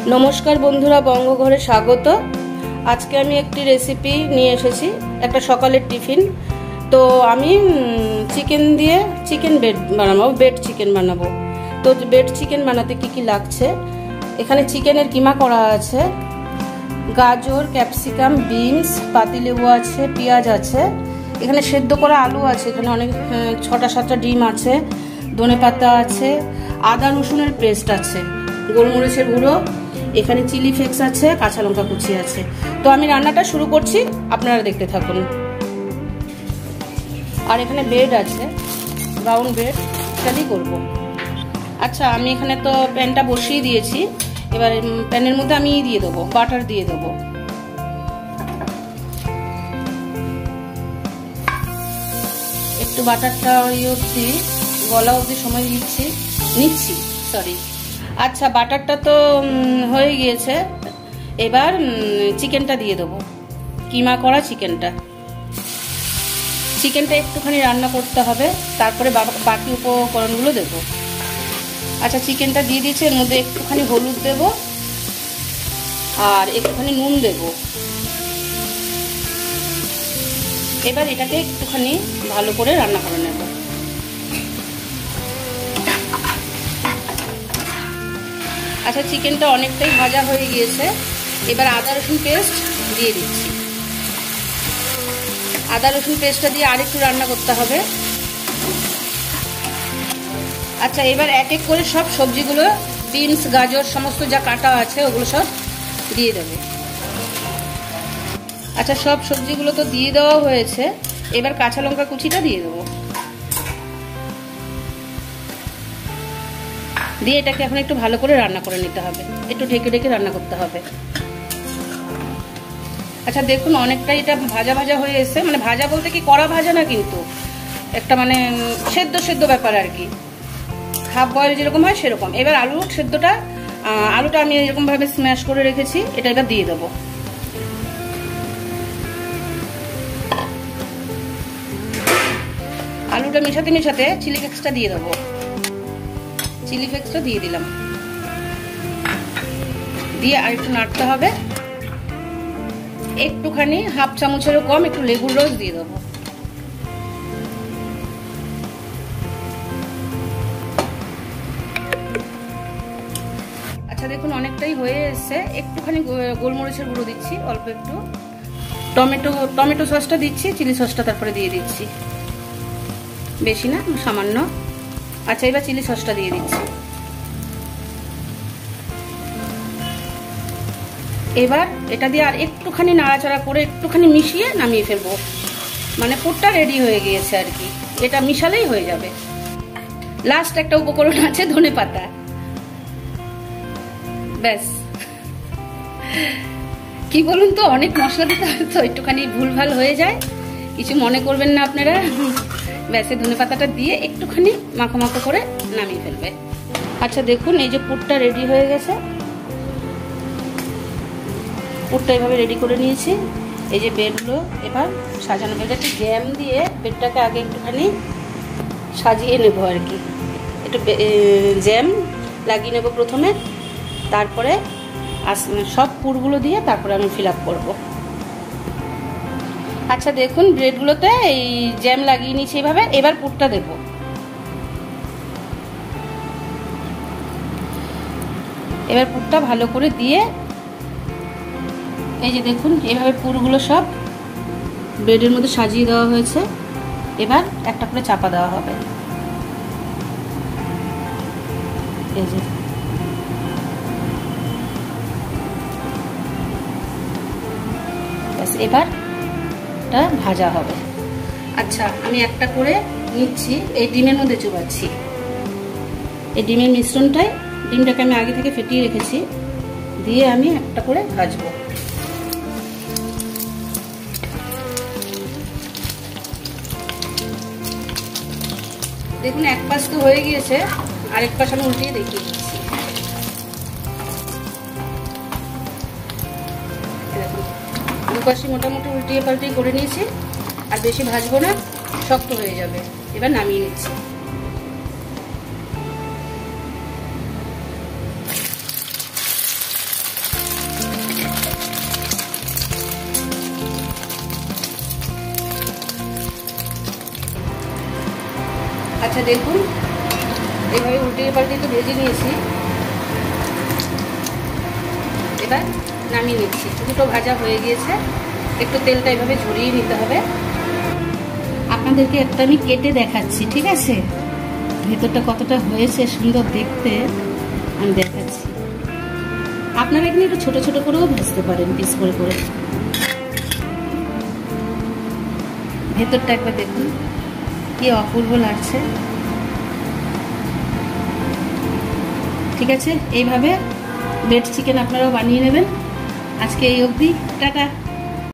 नमस्कार बंधुरा बंगघरे स्वागत। आज के आमी एकटी रेसिपि निये एसेछि, एकटा सकालेर टिफिन। तो आमी चिकेन दिए चिकेन बेड बानाबो, बेड चिकेन बानाबो। तो बेड चिकेन बानाते की लागছে, एखाने चिकेनेर किमा करा आछे, गाजर, कैप्सिकाम, बिन्स, पातिलेबु आछे, पेঁয়াজ आछे, एखाने सेদ্ধ करा आलू आछे, एखाने अनेक ৬টা ৭টা ডিম आछे, धने पाता आछे, आदा रसुनेर पेस्ट आछे, गोलमरिचेर गुঁড়ো, एखाने चिली फ्लेक्स आछे, काঁচা लंका कुचि आछे। तो आमी रान्नाटा शुरू करछि, आपनारा देखते थाकुन। और एखाने ब्रेड आछे, ब्राउन ब्रेड, এটা দিয়ে করব। আচ্ছা, আমি এখানে তো প্যানটা বসিয়ে দিয়েছি। এবার প্যানের মধ্যে আমি দিয়ে দেব, বাটার দিয়ে দেব। একটু বাটারটা অবধি গলা অবধি সময় নিচ্ছি সরি। আচ্ছা, বাটারটা তো হয়ে গিয়েছে। এবার চিকেনটা দিয়ে দেবো, কিমা করা চিকেনটা। চিকেনটা একটুখানি রান্না করতে হবে, তারপরে বাকি উপকরণগুলো দেবো। আচ্ছা, চিকেনটা দিয়ে দিয়েছি, এর মধ্যে একটুখানি হলুদ দেব আর একটুখানি নুন দেব। এবার এটাকে একটুখানি ভালো করে রান্না করে নেব। আচ্ছা, চিকেনটা অনেকটাই ভাজা হয়ে গিয়েছে। এবার আদা রসুন পেস্ট দিয়ে দিচ্ছি। আদা রসুন পেস্টটা দিয়ে আরেকটু রান্না করতে হবে। আচ্ছা, এবার এক এক করে সব সবজিগুলো, বিনস, গাজর সমস্ত যা কাটা আছে ওগুলো সব দিয়ে দেব। আচ্ছা, সব সবজিগুলো তো দিয়ে দেওয়া হয়েছে। এবার কাঁচা লঙ্কা কুচিটা দিয়ে দেবো, দিয়ে এটাকে এখন একটু ভালো করে রান্না করে নিতে হবে, একটু ঢেকে ঢেকে রান্না করতে হবে। আচ্ছা, দেখুন অনেকটাই এটা ভাজা ভাজা হয়ে এসেছে। মানে ভাজা বলতে কি কড়া ভাজা না, কিন্তু একটা মানে সেদ্ধ সেদ্ধ ব্যাপার আর কি, হাফ বয়েল যেরকম হয় সেরকম। এবার আলুটা আমি এরকম ভাবে স্ম্যাশ করে রেখেছি, এটা এবার দিয়ে দেবো। আলুটা মেশাতে মেশাতে চিলি ফ্লেক্সটা দিয়ে দেবো। চিলি ফ্লেক্সটা দিয়ে দিলাম, দিয়ে আর একটু নাড়তে হবে। একটুখানি হাফ চামচেরও কম একটু লেবুর রস দিয়ে দেবো। আচ্ছা, দেখুন অনেকটাই হয়ে এসছে। একটুখানি গোলমরিচের গুঁড়ো দিচ্ছি, অল্প একটু টমেটো সসটা দিচ্ছি, চিলি সসটা তারপরে দিয়ে দিচ্ছি, বেশি না, সামান্য। আচ্ছা, এবার চিলি সসটা দিয়ে দিচ্ছি। এবার এটা দিয়ে আর একটুখানি নাড়াচাড়া করে একটুখানি মিশিয়ে নামিয়ে ফেলবো। মানে পুরটা রেডি হয়ে গিয়েছে আর কি, এটা মিশালেই হয়ে যাবে। লাস্ট একটা উপকরণ আছে, ধনে পাতা, ব্যাস। কি বলুন তো, অনেক মশলা দিতে হয় তো একটুখানি ভুলভাল হয়ে যায়, কিছু মনে করবেন না আপনারা। ব্যাস, ধনে পাতাটা দিয়ে একটুখানি মাখো মাখো করে নামিয়ে ফেলবে। আচ্ছা, দেখুন এই যে পুরটা রেডি হয়ে গেছে। পুরটা এভাবে রেডি করে নিয়েছি। এই যে বেডগুলো এবার সাজানো, বেডটা জ্যাম দিয়ে বেডটাকে আগে একটুখানি সাজিয়ে নেব আর কি। একটু জ্যাম লাগিয়ে নেব প্রথমে, তারপরে সব পুরগুলো দিয়ে তারপরে আমি ফিল আপ করবো। আচ্ছা, দেখুন ব্রেডগুলোতে এই জ্যাম লাগিয়ে নিয়েছি এভাবে। এবার পুরটা দেব। এবার পুরটা ভালো করে দিয়ে এই যে দেখুন এইভাবে পুরগুলো সব ব্রেডের মধ্যে সাজিয়ে দেওয়া হয়েছে। এবার একটা করে চাপা দেওয়া হবে। এই যে এবার ভাজা হবে। আচ্ছা, আমি একটা করে নিচ্ছি, এই ডিমের মধ্যে চুবাচ্ছি। এই ডিমের মিশ্রণটাই, ডিমটাকে আমি আগে থেকে ফেটিয়ে রেখেছি, দিয়ে আমি একটা করে ভাজবো। দেখুন এক পাশ তো হয়ে গিয়েছে, আরেক পাশ আমি উল্টিয়ে দেখিয়ে দিচ্ছি। দুপাশে মোটামুটি উল্টিয়ে পাল্টিয়ে করে নিয়েছি, আর বেশি ভাজবো না, শক্ত হয়ে যাবে। এবার নামিয়ে নিচ্ছি। আচ্ছা দেখুন, এইভাবে উল্টে পাল্টে তো ভেজে নিয়েছি, এবার নামিয়ে নিচ্ছি। দুটো ভাজা হয়ে গিয়েছে, একটু তেলটা এভাবে ঝরিয়ে নিতে হবে। আপনাদেরকে একটা আমি কেটে দেখাচ্ছি, ঠিক আছে? ভেতরটা কতটা হয়েছে সুন্দর দেখতে আমি দেখাচ্ছি। আপনারা এখানে একটু ছোট ছোট করেও ভাজতে পারেন, পিস করে করে। ভেতরটা একবার দেখুন কি অপূর্ব লাগছে। ঠিক আছে, এইভাবে ব্রেড চিকেন আপনারাও বানিয়ে নেবেন। আজকে এই অবধি, টাটা।